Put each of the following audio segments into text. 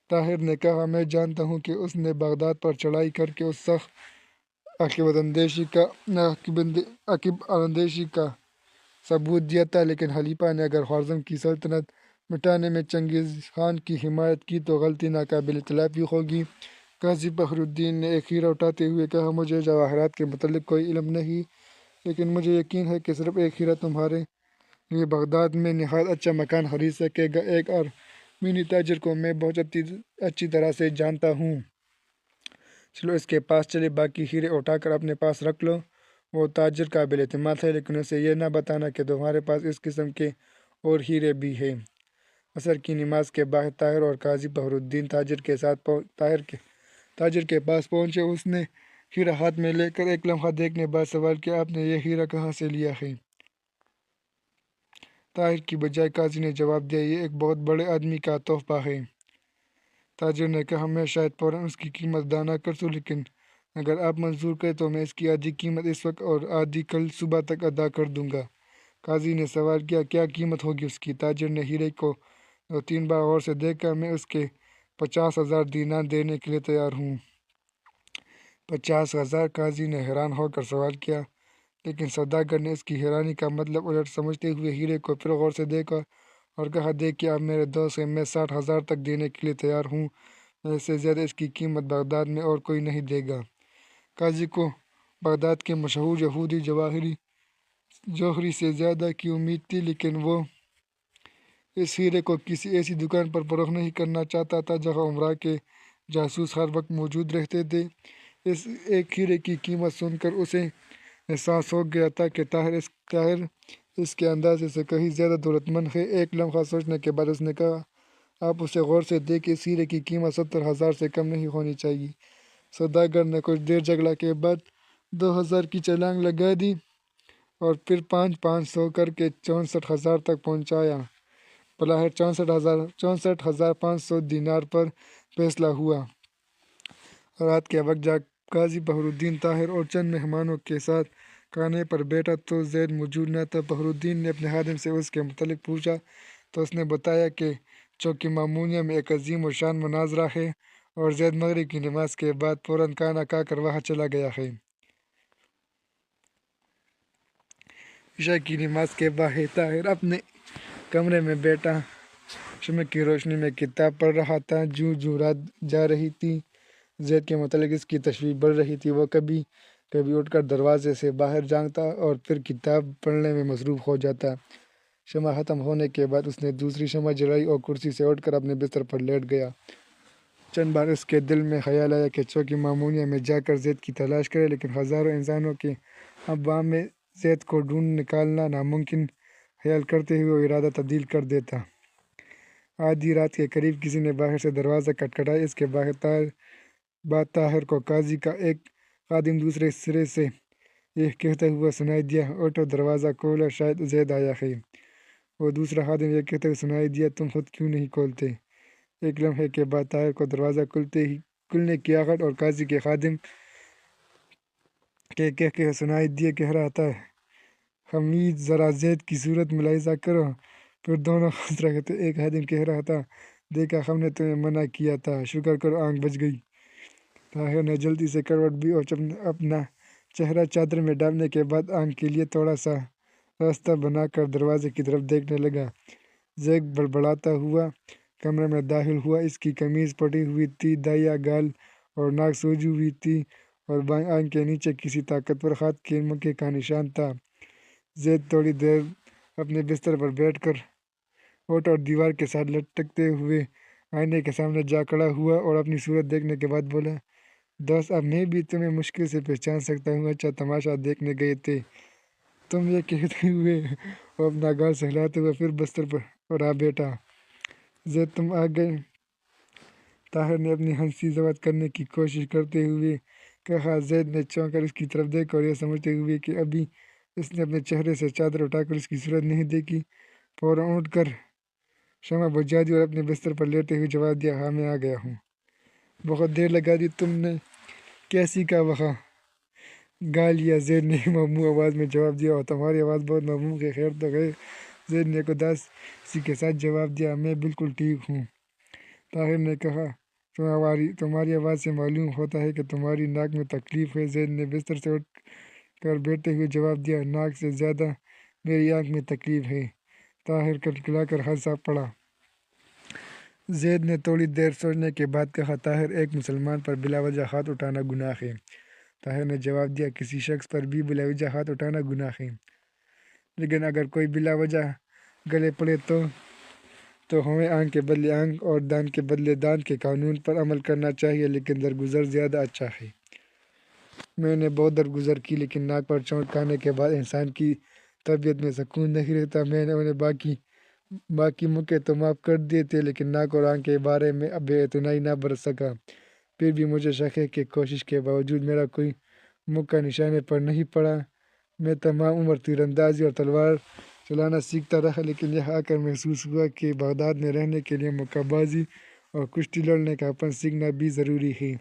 طاہر نے کہا، میں جانتا ہوں کہ اس نے بغداد پر چڑھائی کر کے اس سخت عاقبت اندیشی کا ثبوت دیا تھا، لیکن خلیفہ نے اگر خوارزم کی سلطنت مٹانے میں چنگیز خان کی حمایت کی تو غلطی ناقابل تلافی ہوگی۔ قاضی فخر الدین نے ایک ہیرا اٹھاتے ہوئے کہا، مجھے جواہرات کے متعلق کوئی علم نہیں، لیکن مجھے یقین ہے کہ صرف ایک ہیرا تمہارے لیے بغداد میں نہایت اچھا مکان خرید سکے گا۔ ایک ارمینی تاجر کو میں بہت اچھی طرح سے جانتا ہوں، چلو اس کے پاس چلے، باقی ہیرے اٹھا کر اپنے پاس رکھ لو۔ وہ تاجر قابل اعتماد ہے، لیکن اسے یہ نہ بتانا کہ تمہارے پاس اس قسم کے اور ہیرے بھی ہیں۔ عصر کی نماز کے بعد طاہر اور قاضی فخر الدین تاجر کے پاس پہنچے۔ اس نے ہیرا ہاتھ میں لے کر ایک لمحہ دیکھنے بعد سوال کیا، آپ نے یہ ہیرا کہاں سے لیا ہے؟ طاہر کی بجائے قاضی نے جواب دیا، یہ ایک بہت بڑے آدمی کا تحفہ ہے۔ تاجر نے کہا، میں شاید فوراً اس کی قیمت ادا نہ کر سکوں، لیکن اگر آپ منظور کریں تو میں اس کی آدھی قیمت اس وقت اور آدھی کل صبح تک ادا کر دوں گا۔ قاضی نے سوال کیا، کیا قیمت ہوگی اس کی؟ تاجر نے ہیرے کو 2-3 بار غور سے دیکھا، میں اس کے 50,000 دینار دینے کے لیے تیار ہوں۔ 50,000! قاضی نے حیران ہو کر سوال کیا، لیکن سوداگر نے اس کی حیرانی کا مطلب الٹ سمجھتے ہوئے ہیرے کو پھر غور سے دیکھا اور کہا، دیکھیے آپ میرے دوست ہیں، میں 60,000 تک دینے کے لیے تیار ہوں، اس سے زیادہ اس کی قیمت بغداد میں اور کوئی نہیں دے گا۔ قاضی کو بغداد کے مشہور یہودی جوہری سے زیادہ کی امید تھی، لیکن وہ اس ہیرے کو کسی ایسی دکان پر فروخت نہیں کرنا چاہتا تھا جہاں امراء کے جاسوس ہر وقت موجود رہتے تھے۔ اس ایک ہیرے کی قیمت سن کر اسے احساس ہو گیا تھا کہ طاہر اس کے اندازے سے کہیں زیادہ دولت مند ہے۔ ایک لمحہ سوچنے کے بعد اس نے کہا، آپ اسے غور سے دیکھیں، اس ہیرے کی قیمت 70,000 سے کم نہیں ہونی چاہیے۔ سوداگر نے کچھ دیر جھگڑا کے بعد 2,000 کی چھلانگ لگا دی اور پھر 500 کر کے 64,000 تک پہنچایا۔ بلاخر 64,500 دینار پر فیصلہ ہوا۔ رات کے وقت جب قاضی فخر الدین طاہر اور چند مہمانوں کے ساتھ کھانے پر بیٹھا تو زید موجود نہ تھا۔ فخر الدین نے اپنے خادم سے اس کے متعلق پوچھا تو اس نے بتایا کہ چوک مامونیہ میں ایک عظیم الشان مناظرہ ہے اور زید مغرب کی نماز کے بعد فوراً کھانا کھا کر وہاں چلا گیا ہے۔ عشاء کی نماز کے بعد طاہر اپنے کمرے میں بیٹھا شمع کی روشنی میں کتاب پڑھ رہا تھا۔ جوں جوں رات جا رہی تھی، زید کے متعلق اس کی تشویش بڑھ رہی تھی۔ وہ کبھی کبھی اٹھ کر دروازے سے باہر جھانکتا اور پھر کتاب پڑھنے میں مصروف ہو جاتا۔ شمع ختم ہونے کے بعد اس نے دوسری شمع جلائی اور کرسی سے اٹھ کر اپنے بستر پر لیٹ گیا۔ چند بار اس کے دل میں خیال آیا کہ چوک مامونیہ میں جا کر زید کی تلاش کرے، لیکن ہزاروں انسانوں کے انباء میں زید کو ڈھونڈ نکالنا ناممکن خیال کرتے ہوئے وہ ارادہ تبدیل کر دیتا۔ آدھی رات کے قریب کسی نے باہر سے دروازہ کھٹکھٹایا۔ اس کے بعد طاہر کو قاضی کا ایک خادم دوسرے سرے سے یہ کہتا ہوا سنائی دیا، اٹھو دروازہ کھولو، شاید زید آیا ہے۔ وہ دوسرا خادم یہ کہتا ہوا سنائی دیا، تم خود کیوں نہیں کھولتے؟ ایک لمحے کے بعد طاہر کو دروازہ کھلنے کی آہٹ اور قاضی کے خادم کے قہقہے سنائی دیے۔ کہہ رہا تھا، حمید ذرا زید کی صورت ملاحظہ کرو۔ پھر دونوں ہنس رہے تھے۔ ایک خادم کہہ رہا تھا، دیکھا ہم نے تمہیں منع کیا تھا، شکر کرو آنکھ بچ گئی۔ طاہر نے جلدی سے کروٹ لی اور اپنا چہرہ چادر میں ڈالنے کے بعد آنکھ کے لیے تھوڑا سا راستہ بنا کر دروازے کی طرف دیکھنے لگا۔ زید بڑبڑاتا ہوا کمرے میں داخل ہوا۔ اس کی قمیض پھٹی ہوئی تھی، دایاں گال اور ناک سوجی ہوئی تھی اور بائیں آنکھ کے نیچے کسی طاقتور ہاتھ کے مکے کا نشان تھا۔ زید تھوڑی دیر اپنے بستر پر بیٹھ کر ہونٹ اور دیوار کے ساتھ لٹکتے ہوئے آئینے کے سامنے جا کھڑا ہوا اور اپنی صورت دیکھنے کے بعد بولا، دوست اب میں بھی تمہیں مشکل سے پہچان سکتا ہوں، اچھا تماشا دیکھنے گئے تھے تم؟ یہ کہتے ہوئے وہ اپنا گال سہلاتے ہوئے پھر بستر پر آ بیٹھا۔ زید تم آ گئے؟ طاہر نے اپنی ہنسی ضبط کرنے کی کوشش کرتے ہوئے کہا۔ زید نے چونک کر اس کی طرف دیکھا اور یہ سمجھتے ہوئے کہ ابھی اس نے اپنے چہرے سے چادر اٹھا کر اس کی صورت نہیں دیکھی، فوراً اٹھ کر شمع بجھا دی اور اپنے بستر پر لیٹے ہوئے جواب دیا، ہاں میں آ گیا ہوں۔ بہت دیر لگا دی تم نے کیسی کا وہاں گا لیا؟ زید نے ممنوع آواز میں جواب دیا، اور تمہاری آواز بہت ممنوع ہے، خیر تو خیر؟ زید نے ایک اداسی کے ساتھ جواب دیا، میں بالکل ٹھیک ہوں۔ طاہر نے کہا تمہاری آواز سے معلوم ہوتا ہے کہ تمہاری ناک میں تکلیف ہے۔ زید نے بستر سے اٹھ کر بیٹھتے ہوئے جواب دیا، ناک سے زیادہ میری آنکھ میں تکلیف ہے۔ طاہر کلکلا کر ہنسا پڑا۔ زید نے تھوڑی دیر سوچنے کے بعد کہا، طاہر، ایک مسلمان پر بلا وجہ ہاتھ اٹھانا گناہ ہے۔ طاہر نے جواب دیا، کسی شخص پر بھی بلا وجہ ہاتھ اٹھانا گناہ ہے، لیکن اگر کوئی بلا وجہ گلے پڑے تو ہمیں آنکھ کے بدلے آنکھ اور دان کے بدلے دان کے قانون پر عمل کرنا چاہیے، لیکن درگزر زیادہ اچھا ہے۔ میں نے بہت درگزر کی، لیکن ناک پر چوٹ کھانے کے بعد انسان کی طبیعت میں سکون نہیں رہتا۔ میں نے انہیں باقی موقع تو معاف کر دیے تھے، لیکن ناک اور آنکھ کے بارے میں بے اعتنائی نہ برت سکا۔ پھر بھی مجھے شک ہے کہ کوشش کے باوجود میرا کوئی موقع نشانے پر نہیں پڑا۔ میں تمام عمر تیر اندازی اور تلوار چلانا سیکھتا رہا، لیکن یہاں آ کر محسوس ہوا کہ بغداد میں رہنے کے لیے مکہ بازی اور کشتی لڑنے کا فن سیکھنا بھی ضروری ہے۔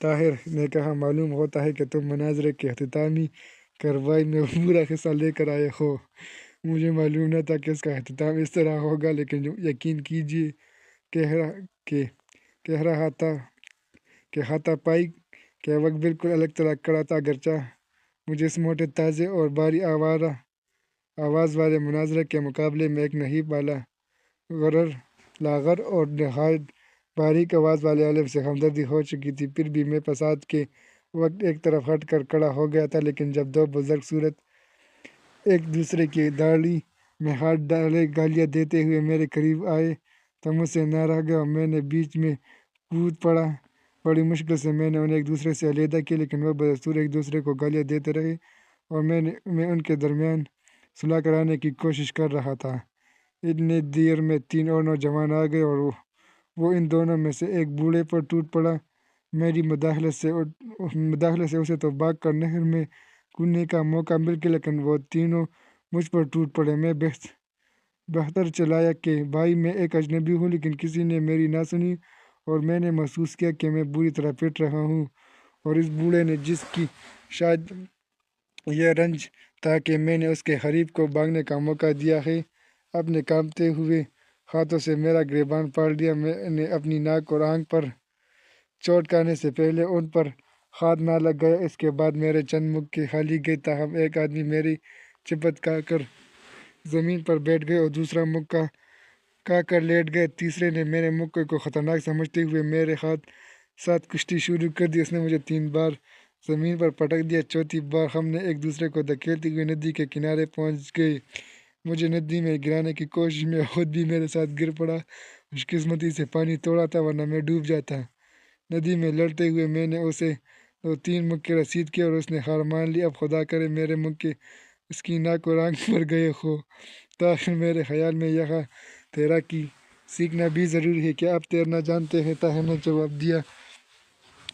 طاہر نے کہا، معلوم ہوتا ہے کہ تم مناظرے کی اختتامی کارروائی میں پورا حصہ لے کر آئے ہو۔ مجھے معلوم نہ تھا کہ اس کا اختتام اس طرح ہوگا، لیکن یقین کیجیے کہہ رہا تھا کہ ہاتھا پائی کے وقت بالکل الگ طرح کھڑا تھا۔ اگرچہ مجھے اس موٹے تازے اور بھاری آواز والے مناظرے کے مقابلے میں ایک نہیں لاغر اور نہایت باریک آواز والے عالم سے ہمدردی ہو چکی تھی، پھر بھی میں فساد کے وقت ایک طرف ہٹ کر کھڑا ہو گیا تھا۔ لیکن جب دو بزرگ صورت ایک دوسرے کی داڑھی میں ہاتھ ڈالے گالیاں دیتے ہوئے میرے قریب آئے تو مجھ سے نہ رہ گیا۔ میں نے بیچ میں کود پڑا۔ بڑی مشکل سے میں نے انہیں ایک دوسرے سے علیحدہ کیا، لیکن وہ بدستور ایک دوسرے کو گالیاں دیتے رہے اور میں ان کے درمیان صلح کرانے کی کوشش کر رہا تھا۔ اتنی دیر میں 3 اور نوجوان آ گئے اور وہ ان دونوں میں سے ایک بوڑھے پر ٹوٹ پڑا۔ میری مداخلت سے اسے تو بھاگ کر نہر میں کودنے کا موقع مل گیا، لیکن وہ تینوں مجھ پر ٹوٹ پڑے۔ میں بہتر چلایا کہ بھائی میں ایک اجنبی ہوں، لیکن کسی نے میری نہ سنی اور میں نے محسوس کیا کہ میں بری طرح پٹ رہا ہوں، اور اس بوڑھے نے، جس کی شاید یہ رنج تھا کہ میں نے اس کے حریف کو بھاگنے کا موقع دیا ہے، اپنے کانپتے ہوئے ہاتھوں سے میرا گریبان پھاڑ دیا۔ میں نے اپنی ناک اور آنکھ پر چوٹ کھانے سے پہلے ان پر ہاتھ نہ لگایا۔ اس کے بعد میرے چند موقع خالی گئے۔ تاہم ایک آدمی میری چپت کھا کر زمین پر بیٹھ گیا اور دوسرا مکہ کھا کر لیٹ گیا۔ تیسرے نے میرے موقع کو خطرناک سمجھتے ہوئے میرے ساتھ کشتی شروع کر دی۔ اس نے مجھے 3 بار زمین پر پٹک دیا۔ چوتھی بار ہم نے ایک دوسرے کو دھکیلتے ہوئے ندی کے کنارے پہنچ گئے۔ مجھے ندی میں گرانے کی کوشش میں خود بھی میرے ساتھ گر پڑا۔ خوش قسمتی سے پانی تھوڑا تھا، ورنہ میں ڈوب جاتا۔ ندی میں لڑتے ہوئے میں نے اسے 2-3 موقع رسید کیے اور اس نے ہار مان لی۔ اب خدا کرے میرے موقع اس کی ناک اور آنکھ پر گئے ہوں۔ طاہر، میرے خیال میں یہاں تیراکی سیکھنا بھی ضروری ہے۔ کیا آپ تیرنا جانتے ہیں؟ طاہر نے جواب دیا،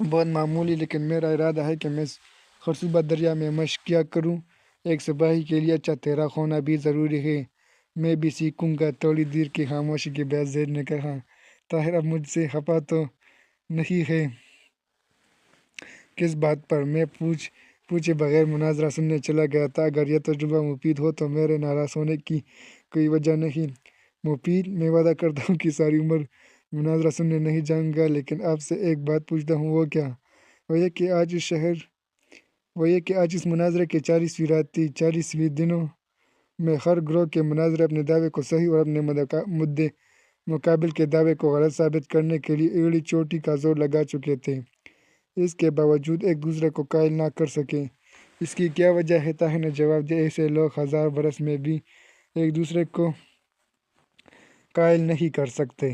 بہت معمولی، لیکن میرا ارادہ ہے کہ میں خرسوبہ دریا میں مشق کیا کروں۔ ایک سپاہی کے لیے اچھا تیراک ہونا بھی ضروری ہے۔ میں بھی سیکھوں گا۔ تھوڑی دیر کی خاموشی کے بعد زید نے کہا، طاہر، اب مجھ سے خفا تو نہیں ہے؟ کس بات پر؟ میں پوچھے بغیر مناظرہ سننے چلا گیا تھا۔ اگر یہ تجربہ مفید ہو تو میرے ناراض ہونے کی کوئی وجہ نہیں۔ مفید؟ میں وعدہ کرتا ہوں کہ ساری عمر مناظرہ سننے نہیں جاؤں گا، لیکن آپ سے ایک بات پوچھتا ہوں۔ وہ کیا؟ وہ یہ کہ آج اس مناظرے کی 40ویں رات تھی۔ 40 دنوں میں ہر گروہ کے مناظرے اپنے دعوے کو صحیح اور اپنے مدعے مقابل کے دعوے کو غلط ثابت کرنے کے لیے ایڑی چوٹی کا زور لگا چکے تھے۔ اس کے باوجود ایک دوسرے کو قائل نہ کر سکے۔ اس کی کیا وجہ ہے؟ طاہر نے جواب دیا، ایسے لوگ 1000 برس میں بھی ایک دوسرے کو قائل نہیں کر سکتے۔